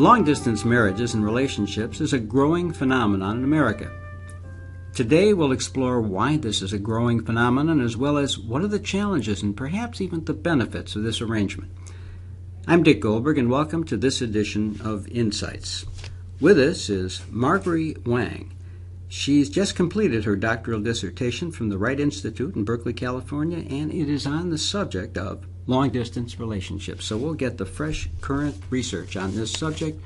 Long-distance marriages and relationships is a growing phenomenon in America. Today we'll explore why this is a growing phenomenon, as well as what are the challenges and perhaps even the benefits of this arrangement. I'm Dick Goldberg, and welcome to this edition of Insights. With us is Margery Wang. She's just completed her doctoral dissertation from the Wright Institute in Berkeley, California, and it is on the subject of long-distance relationships. So we'll get the fresh, current research on this subject.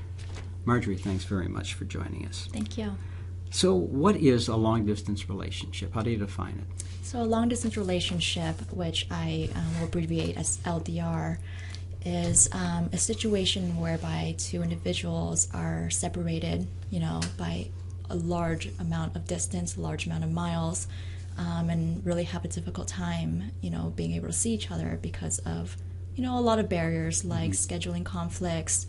Margery, thanks very much for joining us. Thank you. So what is a long-distance relationship? How do you define it? So a long-distance relationship, which I will abbreviate as LDR, is a situation whereby two individuals are separated, by a large amount of distance, a large amount of miles, and really have a difficult time, being able to see each other because of, a lot of barriers like scheduling conflicts,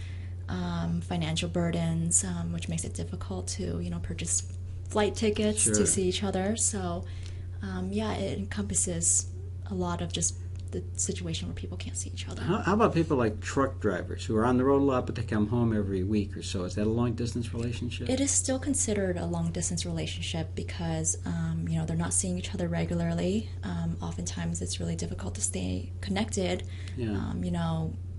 financial burdens, which makes it difficult to, purchase flight tickets to see each other. So, it encompasses a lot of just the situation where people can't see each other. How about people like truck drivers who are on the road a lot, but they come home every week or so? Is that a long-distance relationship? It is still considered a long-distance relationship because, they're not seeing each other regularly. Oftentimes it's really difficult to stay connected,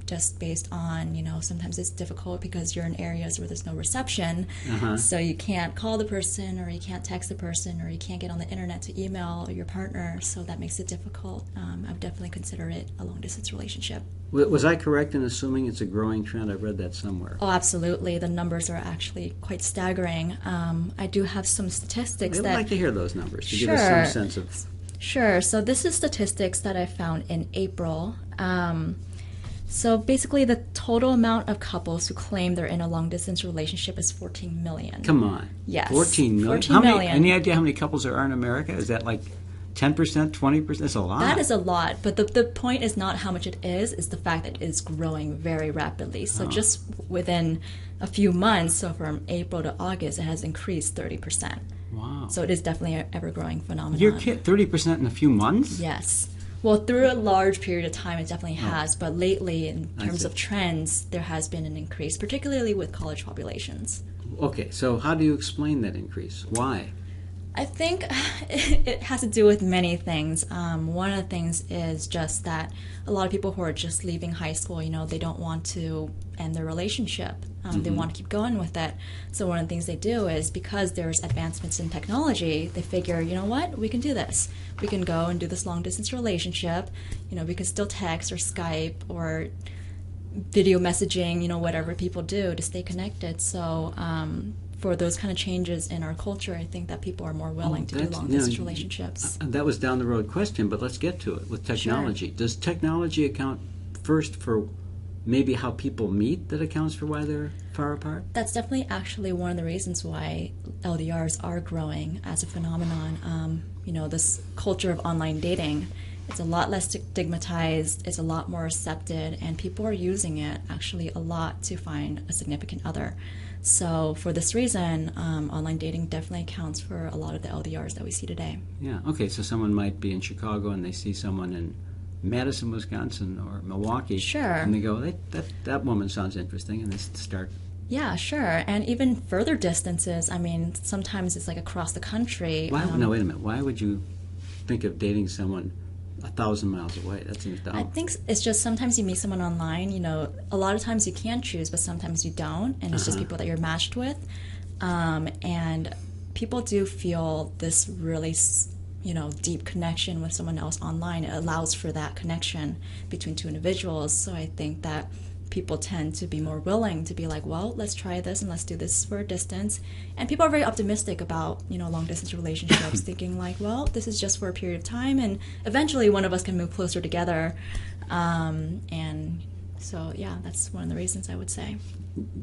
just based on, sometimes it's difficult because you're in areas where there's no reception, so you can't call the person, or you can't text the person, or you can't get on the internet to email your partner, so that makes it difficult. I would definitely consider it a long-distance relationship. Was I correct in assuming it's a growing trend? I read that somewhere. Oh, absolutely. The numbers are actually quite staggering. I do have some statistics I'd like to hear those numbers to give us some sense of... Sure. So this is statistics that I found in April. So basically, the total amount of couples who claim they're in a long-distance relationship is 14 million. Come on. Yes. 14 million? 14 million. Any idea how many couples there are in America? Is that like 10%, 20%? That's a lot. That is a lot. But the point is not how much it is the fact that it is growing very rapidly. So just within a few months, so from April to August, it has increased 30%. Wow. So it is definitely an ever-growing phenomenon. You're kidding? 30% in a few months? Yes. Well, through a large period of time, it definitely has. But lately, in terms of trends, there has been an increase, particularly with college populations. Okay, so how do you explain that increase? Why? I think it has to do with many things. One of the things is just that a lot of people who are just leaving high school, they don't want to end their relationship. They want to keep going with it. So one of the things they do is, because there's advancements in technology, they figure, you know what, we can do this. We can go and do this long-distance relationship. We can still text or Skype or video messaging, whatever people do to stay connected. So for those kind of changes in our culture, I think that people are more willing to do long-distance relationships. That was down the road question, but let's get to it with technology. Sure. Does technology account first for maybe how people meet that accounts for why they're far apart? That's definitely actually one of the reasons why LDRs are growing as a phenomenon. This culture of online dating, it's a lot less stigmatized, it's a lot more accepted, and people are using it actually a lot to find a significant other. So for this reason, online dating definitely accounts for a lot of the LDRs that we see today. Yeah, okay, so someone might be in Chicago and they see someone in Madison, Wisconsin, or Milwaukee. Sure. And they go, that woman sounds interesting, and they start... Yeah, sure. And even further distances, sometimes it's like across the country. No, wait a minute. Why would you think of dating someone 1,000 miles away? That seems dumb. I think it's just sometimes you meet someone online, a lot of times you can choose, but sometimes you don't, and it's just people that you're matched with. And people do feel this really, deep connection with someone else online. It allows for that connection between two individuals. So I think that people tend to be more willing to be like, well, let's try this and let's do this for a distance. And people are very optimistic about, long-distance relationships, thinking like, well, this is just for a period of time, and eventually one of us can move closer together. And so, yeah, that's one of the reasons I would say.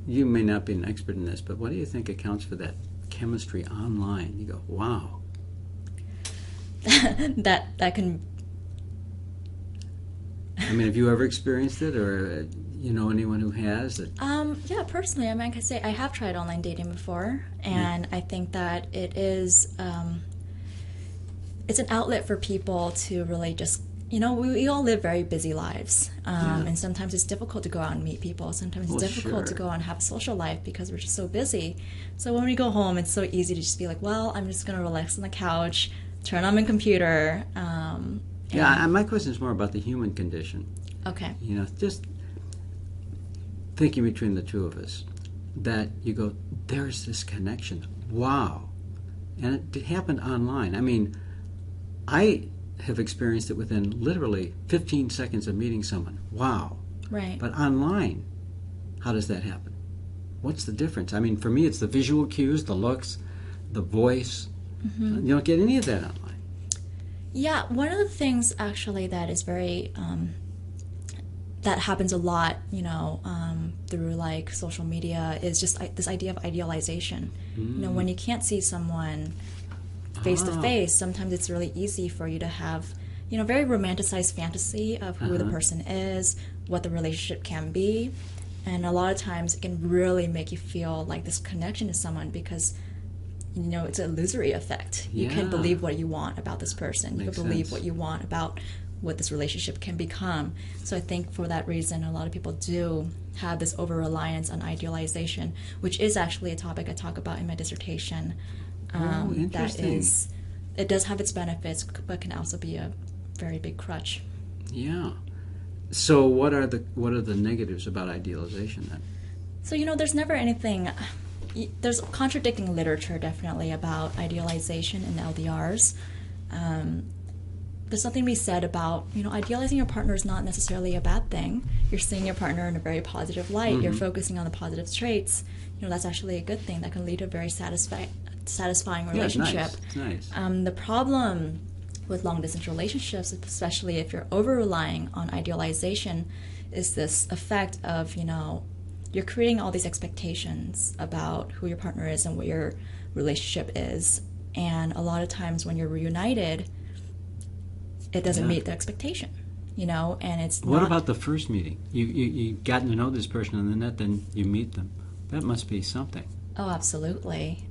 You may not be an expert in this, but what do you think accounts for that chemistry online? You go, wow. that can... have you ever experienced it, or... anyone who has it? Yeah, personally, I can say I have tried online dating before, and I think that it is, it's an outlet for people to really just we all live very busy lives, Yeah. and sometimes it's difficult to go out and meet people. Sometimes it's difficult to Sure. go out and have a social life because we're just so busy. So when we go home, it's so easy to just be like, well, I'm just going to relax on the couch, turn on my computer. My question is more about the human condition. Okay. Just thinking between the two of us, that you go, there's this connection. Wow. And it happened online. I mean, I have experienced it within literally 15 seconds of meeting someone. Wow. Right. But online, how does that happen? What's the difference? I mean, for me, it's the visual cues, the looks, the voice. You don't get any of that online. Yeah, one of the things actually that is very that happens a lot, through like social media is just this idea of idealization. When you can't see someone face to face, sometimes it's really easy for you to have, very romanticized fantasy of who the person is, what the relationship can be, and a lot of times it can really make you feel like this connection to someone because it's an illusory effect. You can believe what you want about this person. You can believe what you want about what this relationship can become. So I think for that reason, a lot of people do have this over-reliance on idealization, which is actually a topic I talk about in my dissertation. Interesting. It does have its benefits, but can also be a very big crutch. Yeah. So what are the negatives about idealization then? So there's never anything. There's contradicting literature definitely about idealization and LDRs. There's something to be said about, idealizing your partner is not necessarily a bad thing. You're seeing your partner in a very positive light. You're focusing on the positive traits. That's actually a good thing that can lead to a very satisfying relationship. It's nice. The problem with long-distance relationships, especially if you're over-relying on idealization, is this effect of, you're creating all these expectations about who your partner is and what your relationship is. And a lot of times when you're reunited, it doesn't meet the expectation, and it's What about the first meeting? You've gotten to know this person on the net, then you meet them. That must be something. Oh, absolutely.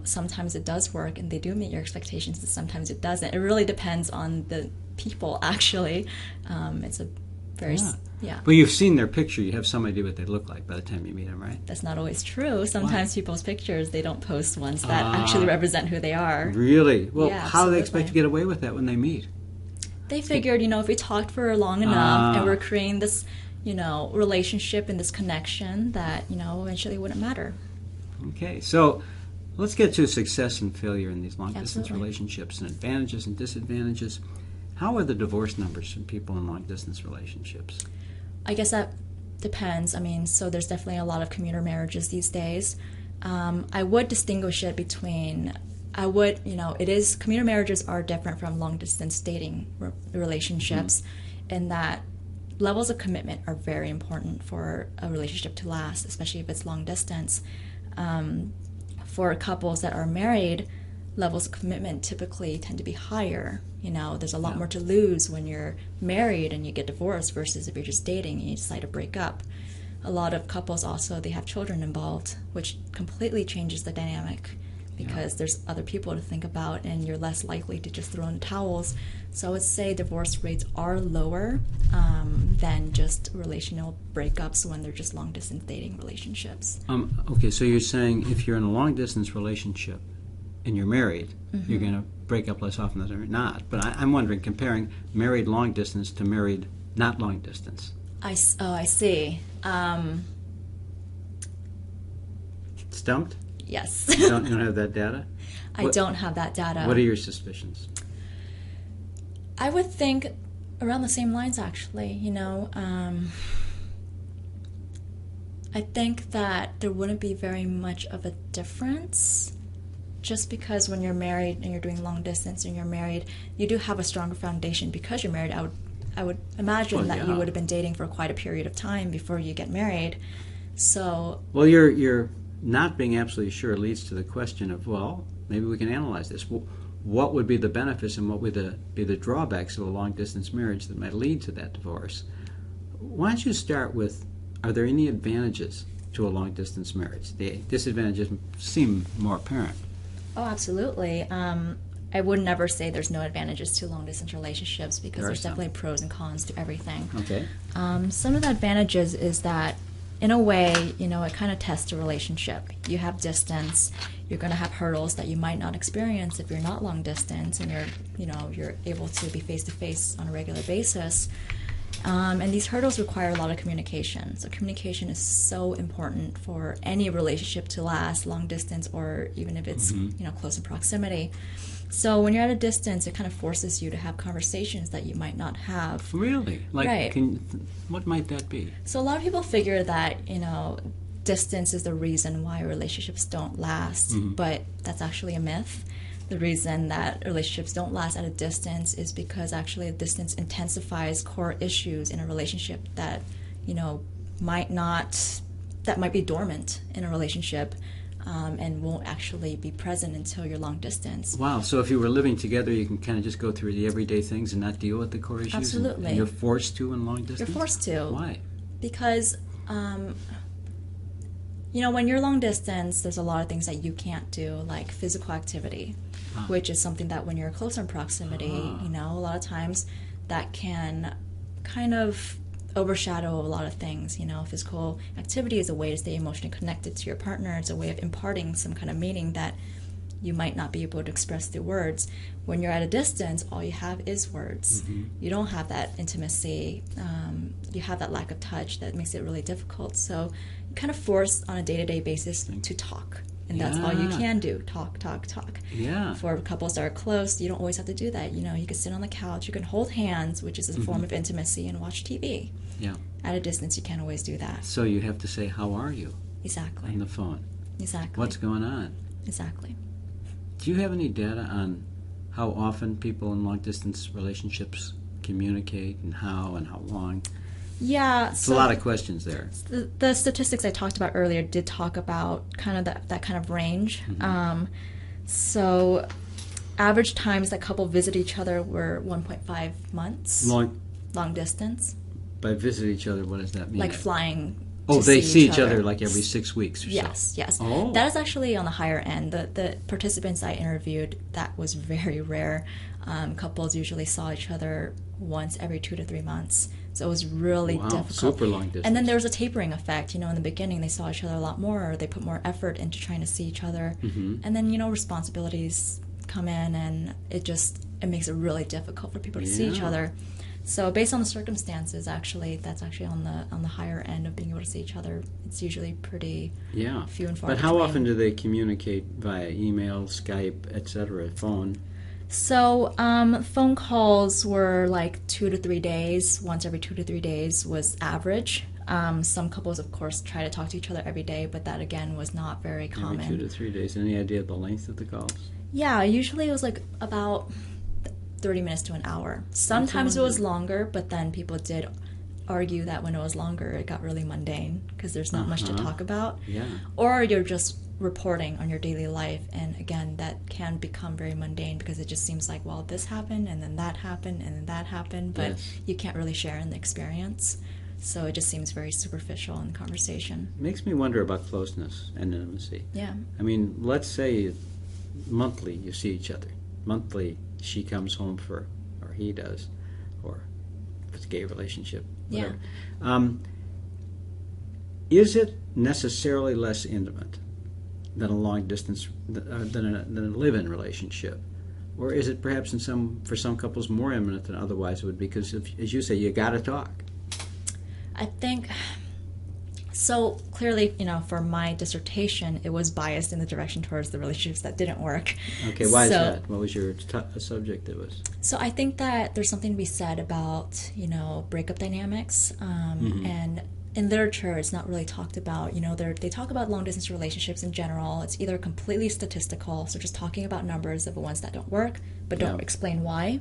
Sometimes it does work and they do meet your expectations, and sometimes it doesn't. It really depends on the people, actually. It's a very... Yeah. Well, you've seen their picture. You have some idea what they look like by the time you meet them, right? That's not always true. Sometimes people's pictures, they don't post ones that actually represent who they are. Really? Well, Yeah, how do they absolutely. expect to get away with that when they meet? They figured, if we talked for long enough and we're creating this, relationship and this connection that, eventually wouldn't matter. Okay, so let's get to success and failure in these long-distance Absolutely. relationships and advantages and disadvantages. How are the divorce numbers from people in long-distance relationships? I guess that depends. So there's definitely a lot of commuter marriages these days. I would distinguish it between... commuter marriages are different from long-distance dating relationships in that levels of commitment are very important for a relationship to last, especially if it's long-distance. For couples that are married, levels of commitment typically tend to be higher. There's a lot more to lose when you're married and you get divorced versus if you're just dating and you decide to break up. A lot of couples also, they have children involved, which completely changes the dynamic. Because there's other people to think about and you're less likely to just throw in towels. So I would say divorce rates are lower than just relational breakups when they're just long-distance dating relationships. Okay, so you're saying if you're in a long-distance relationship and you're married, you're going to break up less often than you're not. But I'm wondering, comparing married long-distance to married not long-distance. I see. Stumped? Yes. You don't have that data? I don't have that data. What are your suspicions? I would think around the same lines, actually. I think that there wouldn't be very much of a difference just because when you're married and you're doing long distance and you're married, you do have a stronger foundation because you're married. I would imagine that you would have been dating for quite a period of time before you get married. So... Well, you're not being absolutely sure leads to the question of, well, maybe we can analyze this. What would be the benefits and what would be the drawbacks of a long-distance marriage that might lead to that divorce? Why don't you start with, are there any advantages to a long-distance marriage? The disadvantages seem more apparent. Oh, absolutely. I would never say there's no advantages to long-distance relationships because there's some. definitely pros and cons to everything. Okay. Some of the advantages is that, in a way, it kind of tests a relationship. You have distance. You're going to have hurdles that you might not experience if you're not long distance, and you're able to be face to face on a regular basis. And these hurdles require a lot of communication. So communication is so important for any relationship to last, long distance, or even if it's close in proximity. So when you're at a distance, it kind of forces you to have conversations that you might not have. Really? Like, right. What might that be? So a lot of people figure that, distance is the reason why relationships don't last, but that's actually a myth. The reason that relationships don't last at a distance is because actually a distance intensifies core issues in a relationship that, might be dormant in a relationship. And won't actually be present until you're long distance. Wow, so if you were living together, you can kind of just go through the everyday things and not deal with the core issues? Absolutely. And you're forced to in long distance? You're forced to. Why? Because, when you're long distance, there's a lot of things that you can't do, like physical activity, which is something that when you're close in proximity, a lot of times that can kind of overshadow a lot of things. Physical activity is a way to stay emotionally connected to your partner. It's a way of imparting some kind of meaning that you might not be able to express through words. When you're at a distance, all you have is words. You don't have that intimacy. You have that lack of touch that makes it really difficult. So you're kind of forced on a day-to-day basis to talk. And that's all you can do. Talk. Yeah. For couples that are close, you don't always have to do that. You can sit on the couch, you can hold hands, which is a form of intimacy, and watch TV. Yeah. At a distance, you can't always do that. So you have to say, how are you? Exactly. On the phone. Exactly. What's going on? Exactly. Do you have any data on how often people in long-distance relationships communicate and how long? Yeah. It's a lot of questions there. The statistics I talked about earlier did talk about kind of that kind of range. So average times that couple visit each other were 1.5 months. Long distance. By visit each other, what does that mean? Like flying. Oh, they see each other like every 6 weeks or so. Yes. Oh. That is actually on the higher end. The participants I interviewed, that was very rare. Couples usually saw each other once every 2 to 3 months. So it was really difficult. Super long distance. And then there was a tapering effect. In the beginning they saw each other a lot more, or they put more effort into trying to see each other. And then, responsibilities come in, and it makes it really difficult for people to see each other. So based on the circumstances, that's actually on the higher end of being able to see each other. It's usually pretty few and far But how between. often do they communicate via email, Skype, etc., phone? So phone calls were like 2 to 3 days. Once every 2 to 3 days was average. Some couples, of course, try to talk to each other every day, but that, again, was not very common. Every 2 to 3 days. Any idea of the length of the calls? Yeah, usually it was like about 30 minutes to an hour. Sometimes it was longer, but then people did argue that when it was longer, it got really mundane because there's not much to talk about. Yeah. Or you're just reporting on your daily life, and again, that can become very mundane because it just seems like, well, this happened, and then that happened, and then that happened, but you can't really share in the experience. So it just seems very superficial in conversation. Makes me wonder about closeness and intimacy. Yeah. I mean, let's say monthly you see each other. Monthly she comes home or he does, or if it's a gay relationship, whatever. Yeah. Is it necessarily less intimate than a long distance, than a live-in relationship? Or is it perhaps for some couples more intimate than otherwise it would be? Because, as you say, you got to talk. I think, so clearly, for my dissertation, it was biased in the direction towards the relationships that didn't work. Okay, why is that? What was your subject that was? So I think that there's something to be said about, breakup dynamics. And in literature, it's not really talked about. They talk about long-distance relationships in general. It's either completely statistical, so just talking about numbers of the ones that don't work, but don't explain why.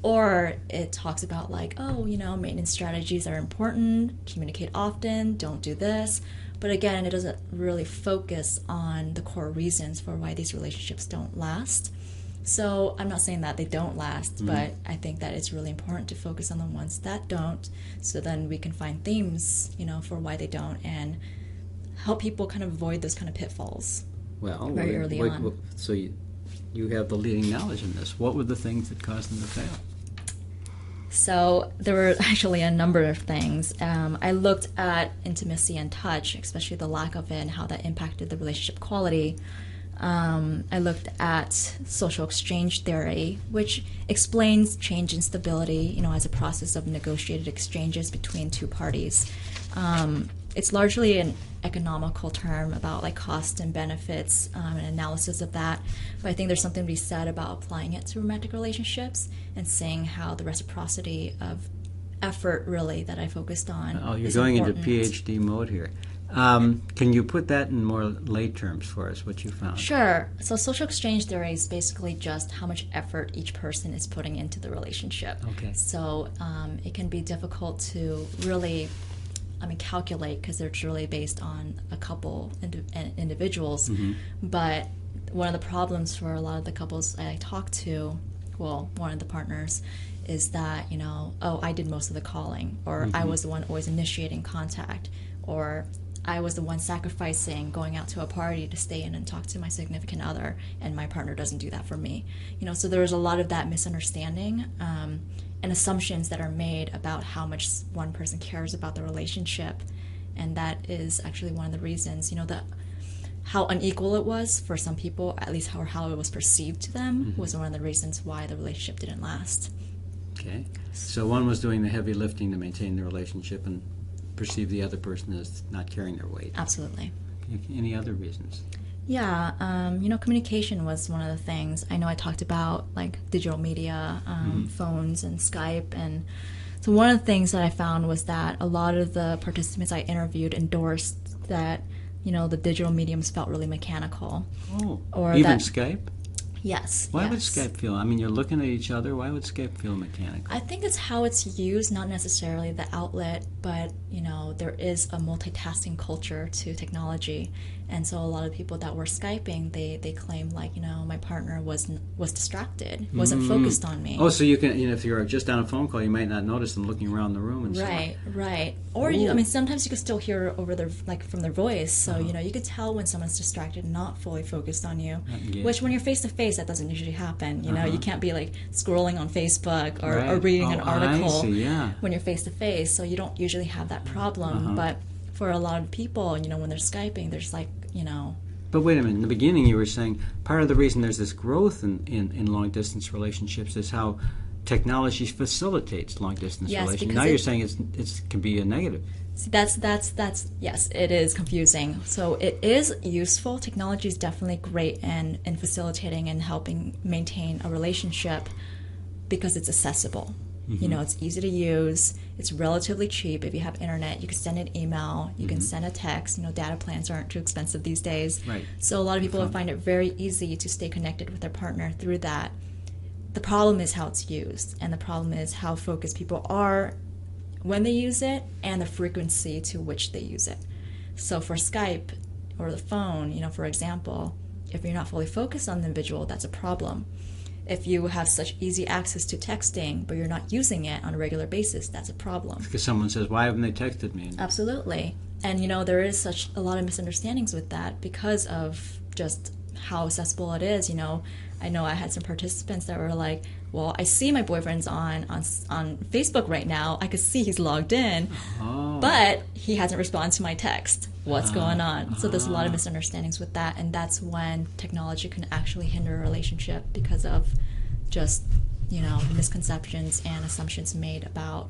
Or it talks about maintenance strategies are important, communicate often, don't do this. But again, it doesn't really focus on the core reasons for why these relationships don't last. So I'm not saying that they don't last, but I think that it's really important to focus on the ones that don't, so then we can find themes, for why they don't, and help people kind of avoid those kind of pitfalls very early on. So you have the leading knowledge in this. What were the things that caused them to fail? So there were actually a number of things. I looked at intimacy and touch, especially the lack of it and how that impacted the relationship quality. I looked at social exchange theory, which explains change in stability, as a process of negotiated exchanges between two parties. It's largely an economical term about like cost and benefits and analysis of that. But I think there's something to be said about applying it to romantic relationships and seeing how the reciprocity of effort really that I focused on. Oh, you're is going important. into PhD mode here. Can you put that in more lay terms for us, what you found? Sure. So social exchange theory is basically just how much effort each person is putting into the relationship. Okay. So it can be difficult to really calculate because they're really based on a couple individuals. Mm-hmm. But one of the problems for a lot of the couples I talk to, well, one of the partners, is that, I did most of the calling, or I was the one always initiating contact, or I was the one sacrificing going out to a party to stay in and talk to my significant other, and my partner doesn't do that for me. So there's a lot of that misunderstanding and assumptions that are made about how much one person cares about the relationship, and that is actually one of the reasons, how unequal it was for some people, at least how it was perceived to them, was one of the reasons why the relationship didn't last. Okay. So one was doing the heavy lifting to maintain the relationship and perceive the other person as not carrying their weight. Absolutely. Any other reasons? Yeah, communication was one of the things. I know I talked about like digital media, phones and Skype, and so one of the things that I found was that a lot of the participants I interviewed endorsed that, the digital mediums felt really mechanical. Oh, or even that, Skype? Yes. Why yes. would Skype feel? You're looking at each other. Why would Skype feel mechanical? I think it's how it's used, not necessarily the outlet, but, there is a multitasking culture to technology. And so a lot of people that were Skyping, they claim like, my partner was distracted, wasn't focused on me. Oh, so you can, if you're just on a phone call, you might not notice them looking around the room and so on. Right. Or, sometimes you can still hear over their, from their voice. So, you could tell when someone's distracted, not fully focused on you. Yeah. Which when you're face-to-face, that doesn't usually happen. You can't be like scrolling on Facebook or reading an article when you're face-to-face. So you don't usually have that problem. But for a lot of people, when they're Skyping, there's like, But wait a minute. In the beginning, you were saying part of the reason there's this growth in long-distance relationships is how technology facilitates long-distance relationships. Now you're saying it can be a negative. See, that's yes, it is confusing. So it is useful. Technology is definitely great in facilitating and helping maintain a relationship because it's accessible. It's easy to use. It's relatively cheap. If you have internet, you can send an email, you can send a text. Data plans aren't too expensive these days. Right. So a lot of people find it very easy to stay connected with their partner through that. The problem is how it's used, and the problem is how focused people are when they use it and the frequency to which they use it. So for Skype or the phone, for example, if you're not fully focused on the individual, that's a problem. If you have such easy access to texting, but you're not using it on a regular basis, that's a problem. Because someone says, why haven't they texted me? Absolutely. And, there is such a lot of misunderstandings with that because of just how accessible it is. I know I had some participants that were like, well, I see my boyfriend's on Facebook right now. I could see he's logged in, but he hasn't responded to my text. What's going on? So there's a lot of misunderstandings with that, and that's when technology can actually hinder a relationship because of just, misconceptions and assumptions made about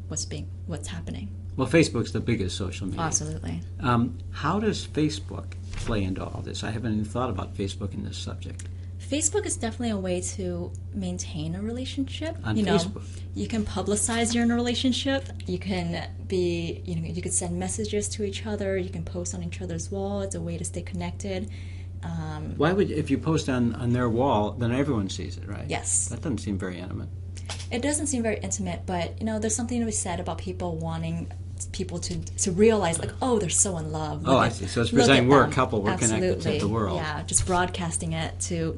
what's happening. Well, Facebook's the biggest social media. Absolutely. How does Facebook play into all this? I haven't even thought about Facebook in this subject. Facebook is definitely a way to maintain a relationship. On Facebook. You can publicize you're in a relationship. You can be, you could send messages to each other. You can post on each other's wall. It's a way to stay connected. Why would, if you post on their wall, then everyone sees it, right? Yes. That doesn't seem very intimate. It doesn't seem very intimate, but, there's something to be said about people wanting people to realize, like, oh, they're so in love. I see. So it's presenting we're a couple, we're connected to the world. Yeah, just broadcasting it to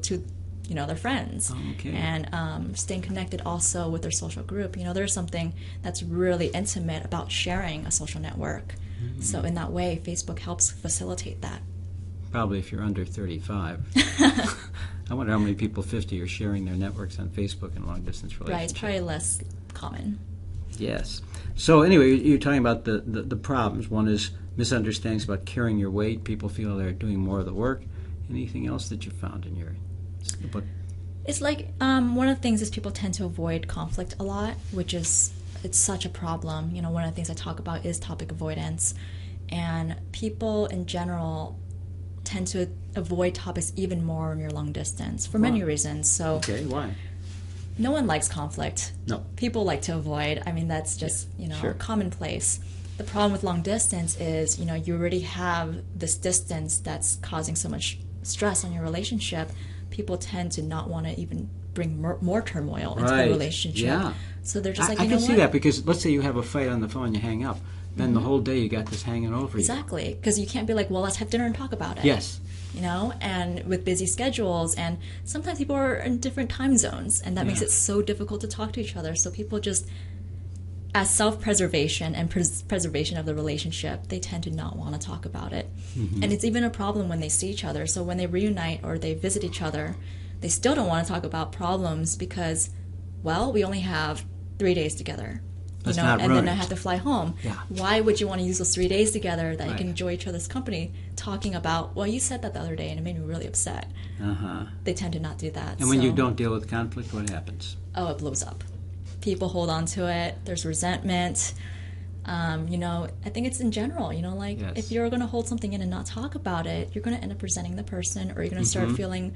their friends. Okay. And staying connected also with their social group. There's something that's really intimate about sharing a social network. So in that way, Facebook helps facilitate that. Probably if you're under 35. I wonder how many people 50 are sharing their networks on Facebook in long-distance relationships. Right, it's probably less common. Yes. So anyway, you're talking about the problems. One is misunderstandings about carrying your weight. People feel they're doing more of the work. Anything else that you found in your book? It's like one of the things is people tend to avoid conflict a lot, which is it's such a problem. You know, one of the things I talk about is topic avoidance, and people in general tend to avoid topics even more when you're long distance for many reasons. So okay, why? No one likes conflict. No. People like to avoid. I mean, that's just, sure. commonplace. The problem with long distance is, you already have this distance that's causing so much stress on your relationship. People tend to not want to even bring more turmoil into the relationship. Yeah. So they're just I can see that, because let's say you have a fight on the phone, you hang up. Then the whole day you got this hanging over you. Exactly, because you can't be like, well, let's have dinner and talk about it. Yes. And with busy schedules, and sometimes people are in different time zones, and that makes it so difficult to talk to each other. So people just, as self-preservation and preservation of the relationship, they tend to not want to talk about it. Mm-hmm. And it's even a problem when they see each other. So when they reunite or they visit each other, they still don't want to talk about problems because, well, we only have 3 days together. And then I have to fly home. Yeah. Why would you want to use those 3 days together that you can enjoy each other's company talking about, well, you said that the other day and it made me really upset. They tend to not do that. And when you don't deal with conflict, what happens? Oh, it blows up. People hold on to it. There's resentment. I think it's in general, if you're going to hold something in and not talk about it, you're going to end up resenting the person, or you're going to start feeling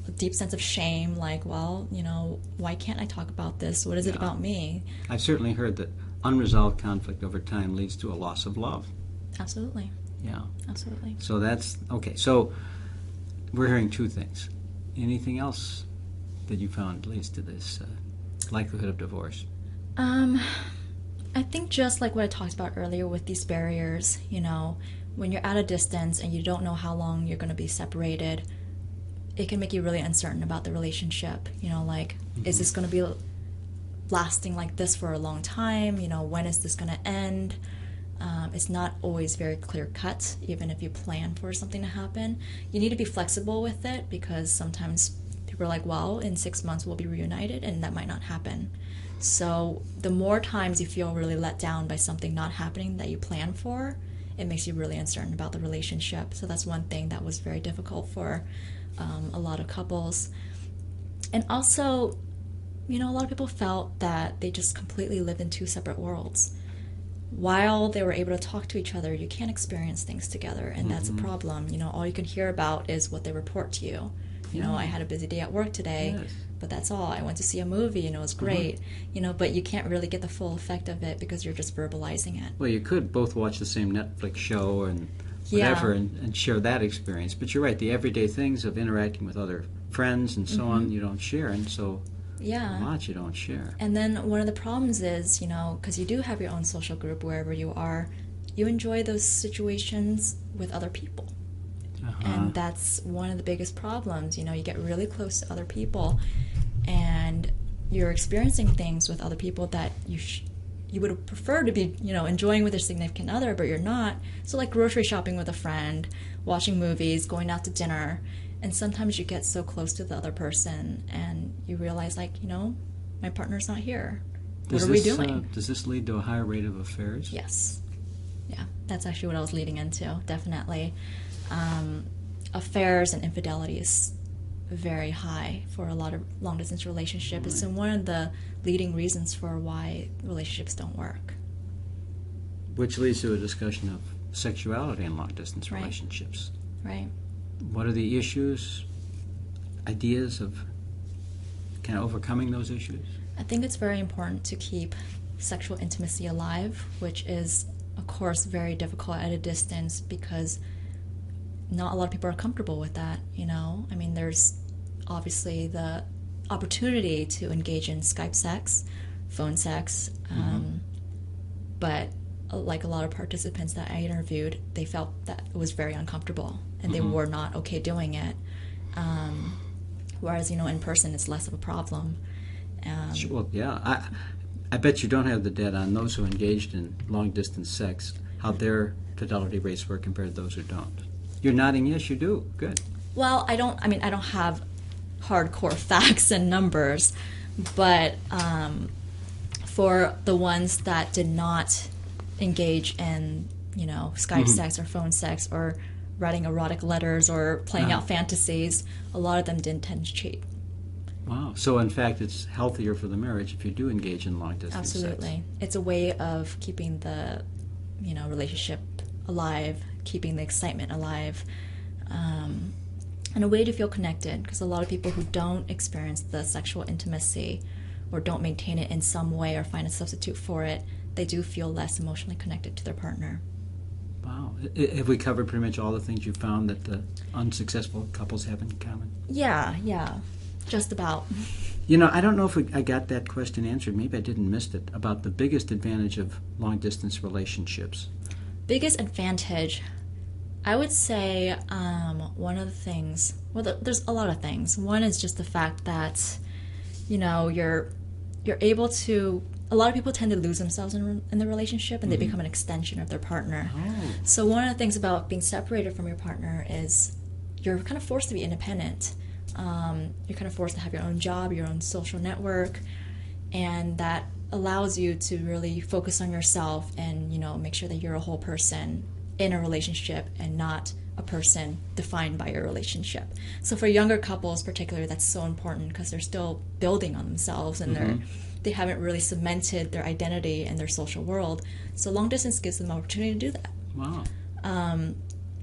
a deep sense of shame, like, well, why can't I talk about this? What is it about me? I've certainly heard that unresolved conflict over time leads to a loss of love. Absolutely. Yeah. Absolutely. So that's, okay, so we're hearing two things. Anything else that you found leads to this likelihood of divorce? I think just like what I talked about earlier with these barriers, when you're at a distance and you don't know how long you're going to be separated, it can make you really uncertain about the relationship. Is this going to be lasting like this for a long time? When is this going to end? It's not always very clear cut, even if you plan for something to happen. You need to be flexible with it, because sometimes people are like, well, in 6 months we'll be reunited, and that might not happen. So the more times you feel really let down by something not happening that you plan for, it makes you really uncertain about the relationship. So that's one thing that was very difficult for a lot of couples. And also, a lot of people felt that they just completely lived in two separate worlds. While they were able to talk to each other, you can't experience things together, and that's a problem. All you can hear about is what they report to you. I had a busy day at work today, but that's all. I went to see a movie, it was great. But you can't really get the full effect of it because you're just verbalizing it. Well, you could both watch the same Netflix show and whatever and share that experience. But you're right, the everyday things of interacting with other friends and so on, you don't share, and so a lot you don't share. And then one of the problems is, because you do have your own social group wherever you are, you enjoy those situations with other people. And that's one of the biggest problems. You get really close to other people, and you're experiencing things with other people that you would prefer to be, enjoying with your significant other, but you're not. So like grocery shopping with a friend, watching movies, going out to dinner, and sometimes you get so close to the other person and you realize, like, my partner's not here. What are we doing? Does this lead to a higher rate of affairs? Yes. Yeah, that's actually what I was leading into, definitely. Affairs and infidelity is very high for a lot of long-distance relationships. It's one of the leading reasons for why relationships don't work. Which leads to a discussion of sexuality in long-distance relationships. Right. What are the issues, ideas of kind of overcoming those issues? I think it's very important to keep sexual intimacy alive, which is, of course, very difficult at a distance because not a lot of people are comfortable with that, I mean, there's obviously the opportunity to engage in Skype sex, phone sex, but like a lot of participants that I interviewed, they felt that it was very uncomfortable and they were not okay doing it. Whereas, in person, it's less of a problem. Well, yeah. I bet you don't have the data on those who engaged in long-distance sex, how their fidelity rates were compared to those who don't. You're nodding yes, you do. Good. Well, I don't have hardcore facts and numbers, but for the ones that did not engage in, Skype sex or phone sex or writing erotic letters or playing out fantasies, a lot of them didn't tend to cheat. Wow. So, in fact, it's healthier for the marriage if you do engage in long-distance sex. Absolutely. It's a way of keeping the, relationship alive, keeping the excitement alive, and a way to feel connected, because a lot of people who don't experience the sexual intimacy or don't maintain it in some way or find a substitute for it, they do feel less emotionally connected to their partner. Wow. Have we covered pretty much all the things you found that the unsuccessful couples have in common? Yeah, just about. I don't know if I got that question answered. Maybe I didn't miss it, about the biggest advantage of long-distance relationships. Biggest advantage, I would say one of the things, there's a lot of things. One is just the fact that, you're able to, a lot of people tend to lose themselves in the relationship, and they become an extension of their partner. Oh. So one of the things about being separated from your partner is you're kind of forced to be independent. You're kind of forced to have your own job, your own social network, and that allows you to really focus on yourself and, make sure that you're a whole person in a relationship and not a person defined by your relationship. So for younger couples particularly, that's so important because they're still building on themselves and they haven't really cemented their identity in their social world. So long distance gives them the opportunity to do that. Wow.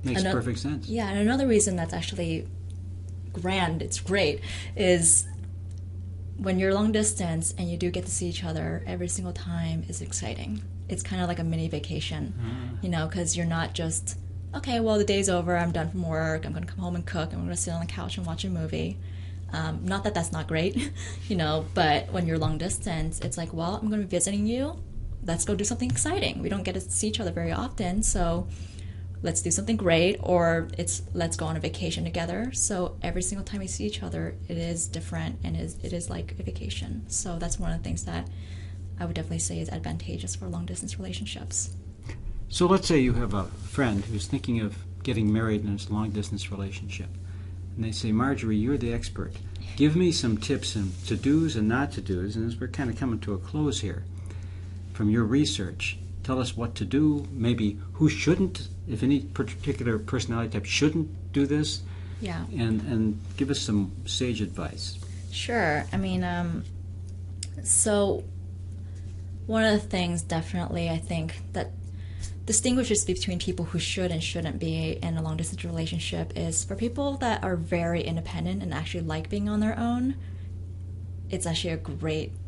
Makes perfect sense. Yeah, and another reason that's actually it's great, is when you're long distance and you do get to see each other every single time is exciting. It's kind of like a mini vacation, because you're not just, okay, well, the day's over, I'm done from work, I'm going to come home and cook, and we're going to sit on the couch and watch a movie. Not that that's not great, but when you're long distance, it's like, well, I'm going to be visiting you, let's go do something exciting. We don't get to see each other very often, so let's do something great, or let's go on a vacation together. So every single time we see each other, it is different, and it is like a vacation. So that's one of the things that I would definitely say is advantageous for long-distance relationships. So let's say you have a friend who's thinking of getting married in his long-distance relationship, and they say, Margery, you're the expert. Give me some tips and to-dos and not to-dos, and as we're kind of coming to a close here, from your research, tell us what to do, maybe who shouldn't, if any particular personality type shouldn't do this, and give us some sage advice. Sure. So one of the things definitely I think that distinguishes between people who should and shouldn't be in a long-distance relationship is for people that are very independent and actually like being on their own, it's actually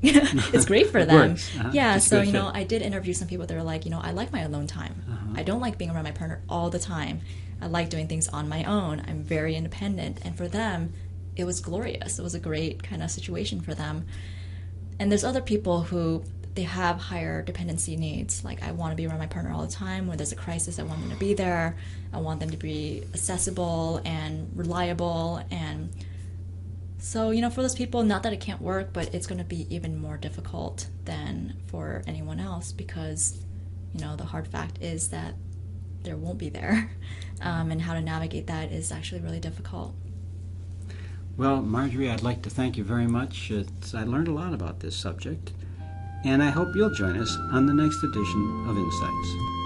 it's great for them. Yeah, so, I did interview some people that are like, I like my alone time. I don't like being around my partner all the time. I like doing things on my own. I'm very independent. And for them, it was glorious. It was a great kind of situation for them. And there's other people who they have higher dependency needs. Like, I want to be around my partner all the time. When there's a crisis, I want them to be there. I want them to be accessible and reliable. And so, for those people, not that it can't work, but it's going to be even more difficult than for anyone else because, the hard fact is that there won't be there. And how to navigate that is actually really difficult. Well, Margery, I'd like to thank you very much. I learned a lot about this subject, and I hope you'll join us on the next edition of Insights.